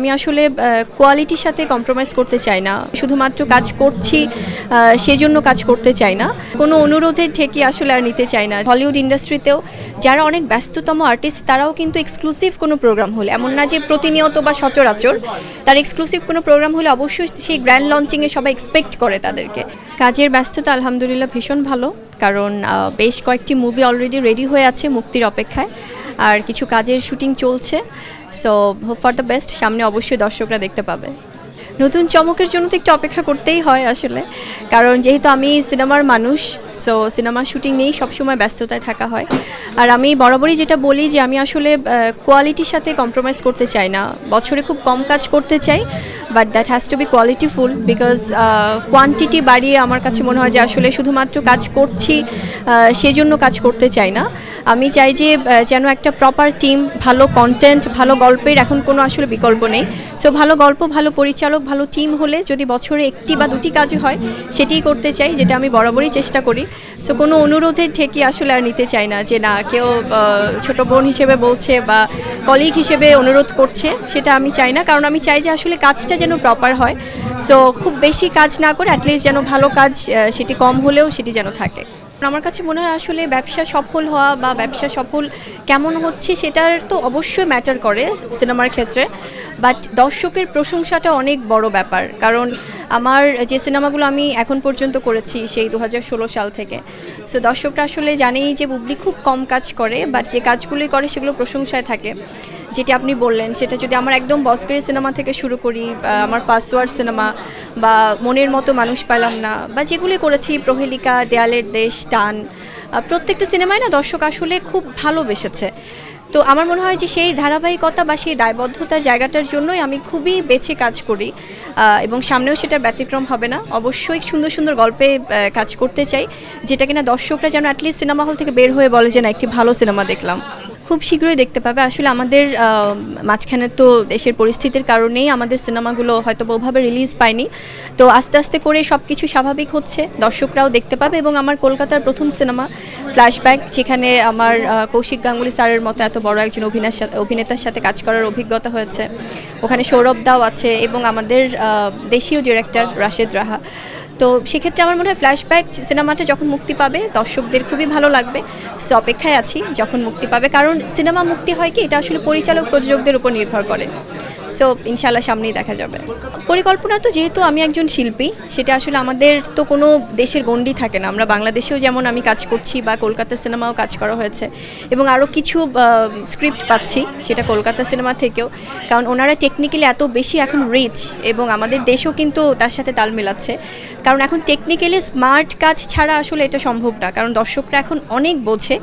আমি আসলে কোয়ালিটির সাথে কম্প্রোমাইজ করতে চাই না, শুধুমাত্র কাজ করছি সেজন্য কাজ করতে চাই না, কোনো অনুরোধের ঠেকি আসলে আর নিতে চাই না। হলিউড ইন্ডাস্ট্রিতেও যারা অনেক ব্যস্ততম আর্টিস্ট তারাও কিন্তু এক্সক্লুসিভ কোনো প্রোগ্রাম হলে, এমন না যে প্রতিনিয়ত বা সচরাচর, তার এক্সক্লুসিভ কোনো প্রোগ্রাম হলে অবশ্যই সেই গ্র্যান্ড লঞ্চিংয়ে সবাই এক্সপেক্ট করে তাদেরকে। কাজের ব্যস্ততা আলহামদুলিল্লাহ ভীষণ ভালো, কারণ বেশ কয়েকটি মুভি অলরেডি রেডি হয়ে আছে মুক্তির অপেক্ষায়, আর কিছু কাজের শুটিং চলছে। So hope for the best, সামনে অবশ্যই দর্শকরা দেখতে পাবে। নতুন চমকের জন্য তো একটু অপেক্ষা করতেই হয় আসলে, কারণ যেহেতু আমি সিনেমার মানুষ, সো সিনেমার শুটিং নিয়েই সবসময় ব্যস্ততায় থাকা হয়। আর আমি বরাবরই যেটা বলি যে আমি আসলে কোয়ালিটির সাথে কম্প্রোমাইজ করতে চাই না, বছরে খুব কম কাজ করতে চাই, but that has to B qualityful, because quantity বাড়িয়ে আমার কাছে মনে হয় যে আসলে শুধুমাত্র কাজ করছি সেজন্য কাজ করতে চাই না। আমি চাই যে যেন একটা প্রপার টিম, ভালো কন্টেন্ট, ভালো গল্পের এখন কোনো আসলে বিকল্প নেই। সো ভালো গল্প, ভালো পরিচালক, ভালো টিম হলে যদি বছরে একটি বা দুটি কাজ হয় সেটিই করতে চাই, যেটা আমি বরাবরই চেষ্টা করি। সো কোনো অনুরোধের ঠেকি আসলে আর নিতে চাই না, যে না কেউ ছোট বোন হিসেবে বলছে বা কলিগ হিসেবে অনুরোধ করছে, সেটা আমি চাই না। কারণ আমি চাই যে আসলে কাজটা যেন প্রপার হয়। সো খুব বেশি কাজ না করে অ্যাটলিস্ট যেন ভালো কাজ, সেটি কম হলেও সেটি যেন থাকে। আমার কাছে মনে হয় আসলে ব্যবসা সফল হওয়া বা ব্যবসা সফল কেমন হচ্ছে সেটার তো অবশ্যই ম্যাটার করে সিনেমার ক্ষেত্রে, বাট দর্শকের প্রশংসাটা অনেক বড় ব্যাপার। কারণ আমার যে সিনেমাগুলো আমি এখন পর্যন্ত করেছি সেই 2016 সাল থেকে, সো দর্শকরা আসলে জানেই যে বুবলি খুব কম কাজ করে, বাট যে কাজগুলোই করে সেগুলো প্রশংসায় থাকে। যেটি আপনি বললেন সেটা যদি আমার একদম বস্করি সিনেমা থেকে শুরু করি, আমার পাসওয়ার্ড সিনেমা বা মনের মতো মানুষ পেলাম না, বা যেগুলি করেছি প্রহেলিকা, দেয়ালের দেশ, টান, প্রত্যেকটা সিনেমায় না দর্শক আসলে খুব ভালোবেসেছে। তো আমার মনে হয় যে সেই ধারাবাহিকতা বা সেই দায়বদ্ধতার জায়গাটার জন্যই আমি খুবই বেছে কাজ করি, এবং সামনেও সেটা ব্যতিক্রম হবে না। অবশ্যই সুন্দর সুন্দর গল্পে কাজ করতে চাই, যেটা কিনা দর্শকরা যেন অ্যাটলিস্ট সিনেমা হল থেকে বের হয়ে বলে যে না একটি ভালো সিনেমা দেখলাম। খুব শীঘ্রই দেখতে পাবে। আসলে আমাদের মাঝখানে তো দেশের পরিস্থিতির কারণেই আমাদের সিনেমাগুলো হয়তো ওভাবে রিলিজ পায়নি, তো আস্তে আস্তে করে সব কিছু স্বাভাবিক হচ্ছে, দর্শকরাও দেখতে পাবে। এবং আমার কলকাতার প্রথম সিনেমা ফ্ল্যাশব্যাক, যেখানে আমার কৌশিক গাঙ্গুলি স্যারের মতো এত বড় একজন অভিনেতার সাথে কাজ করার অভিজ্ঞতা হয়েছে, ওখানে সৌরভ দাও আছে এবং আমাদের দেশীয় ডিরেক্টর রাশেদ রাহা। তো সেক্ষেত্রে আমার মনে হয় ফ্ল্যাশব্যাক সিনেমাটা যখন মুক্তি পাবে দর্শকদের খুবই ভালো লাগবে। সো অপেক্ষায় আছি যখন মুক্তি পাবে, কারণ সিনেমা মুক্তি হয় কি, এটা আসলে পরিচালক প্রযোজকদের উপর নির্ভর করে। সো ইনশাল্লাহ সামনেই দেখা যাবে। পরিকল্পনা তো যেহেতু আমি একজন শিল্পী, সেটা আসলে আমাদের তো কোনো দেশের গণ্ডি থাকে না। আমরা বাংলাদেশেও যেমন আমি কাজ করছি, বা কলকাতার সিনেমাও কাজ করা হয়েছে, এবং আরও কিছু স্ক্রিপ্ট পাচ্ছি সেটা কলকাতার সিনেমা থেকেও, কারণ ওনারা টেকনিক্যালি এত বেশি এখন রিচ, এবং আমাদের দেশও কিন্তু তার সাথে তাল মেলাচ্ছে। কারণ এখন টেকনিক্যালি স্মার্ট কাজ ছাড়া আসলে এটা সম্ভব না, কারণ দর্শকরা এখন অনেক বোঝে,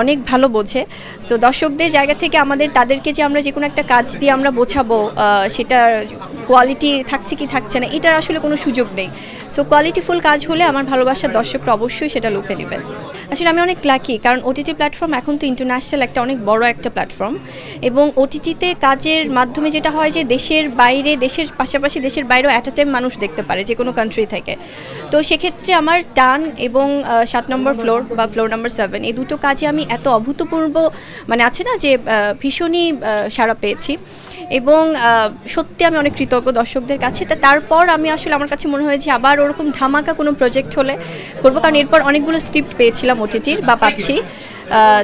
অনেক ভালো বোঝে। সো দর্শকদের জায়গা থেকে তাদেরকে যে আমরা যে কোনো একটা কাজ দিয়ে আমরা বোঝাবো সেটা কোয়ালিটি থাকছে কি থাকছে না, এটার আসলে কোনো সুযোগ নেই। সো কোয়ালিটিফুল কাজ হলে আমার ভালোবাসার দর্শকরা অবশ্যই সেটা লুফে নেবে। আসলে আমি অনেক লাকি, কারণ ওটিটি প্ল্যাটফর্ম এখন তো ইন্টারন্যাশনাল একটা অনেক বড় একটা প্ল্যাটফর্ম, এবং ওটিটিতে কাজের মাধ্যমে যেটা হয় যে দেশের বাইরে, দেশের পাশাপাশি দেশের বাইরেও অ্যাট আ টাইম মানুষ দেখতে পারে যে কোনো কান্ট্রি থেকে। তো সেক্ষেত্রে আমার টান এবং 7 নম্বর ফ্লোর বা ফ্লোর নাম্বার 7, এই দুটো কাজে আমি এত অভূতপূর্ব, মানে আছে না যে ভীষণই সাড়া পেয়েছি, এবং সত্যি আমি অনেক কৃতজ্ঞ দর্শকদের কাছে। তারপর আমি আসলে আমার কাছে মনে হয় যে আবার ওরকম ধামাকা কোনো প্রজেক্ট হলে করবো, কারণ এরপর অনেকগুলো স্ক্রিপ্ট পেয়েছিলাম ওটিটির বা পাচ্ছি।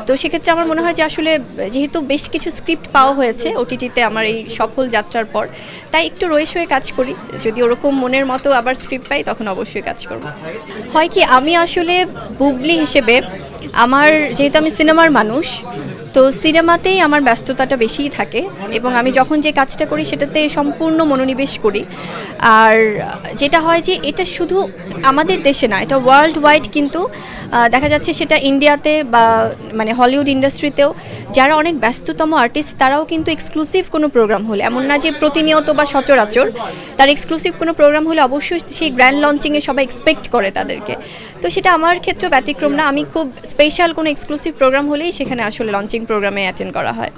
তো সেক্ষেত্রে আমার মনে হয় যে আসলে যেহেতু বেশ কিছু স্ক্রিপ্ট পাওয়া হয়েছে ওটিটিতে আমার এই সফল যাত্রার পর, তাই একটু রয়ে শয়ে কাজ করি, যদি ওরকম মনের মতো আবার স্ক্রিপ্ট পাই তখন অবশ্যই কাজ করব। হয় কি, আমি আসলে বুবলি হিসেবে আমার, যেহেতু আমি সিনেমার মানুষ, তো সিনেমাতেই আমার ব্যস্ততাটা বেশিই থাকে, এবং আমি যখন যে কাজটা করি সেটাতে সম্পূর্ণ মনোনিবেশ করি। আর যেটা হয় যে এটা শুধু আমাদের দেশে না, এটা ওয়ার্ল্ড ওয়াইড, কিন্তু দেখা যাচ্ছে সেটা ইন্ডিয়াতে বা মানে হলিউড ইন্ডাস্ট্রিতেও যারা অনেক ব্যস্ততম আর্টিস্ট তারাও কিন্তু এক্সক্লুসিভ কোনো প্রোগ্রাম হলে, এমন না যে প্রতিনিয়ত বা সচরাচর, তার এক্সক্লুসিভ কোনো প্রোগ্রাম হলে অবশ্যই সেই গ্র্যান্ড লঞ্চিংয়ে সবাই এক্সপেক্ট করে তাদেরকে। তো সেটা আমার ক্ষেত্রে ব্যতিক্রম না, আমি খুব স্পেশাল কোনো এক্সক্লুসিভ প্রোগ্রাম হলেই সেখানে আসলে লঞ্চিং প্রোগ্রামে অ্যাটেন্ড করা হয়।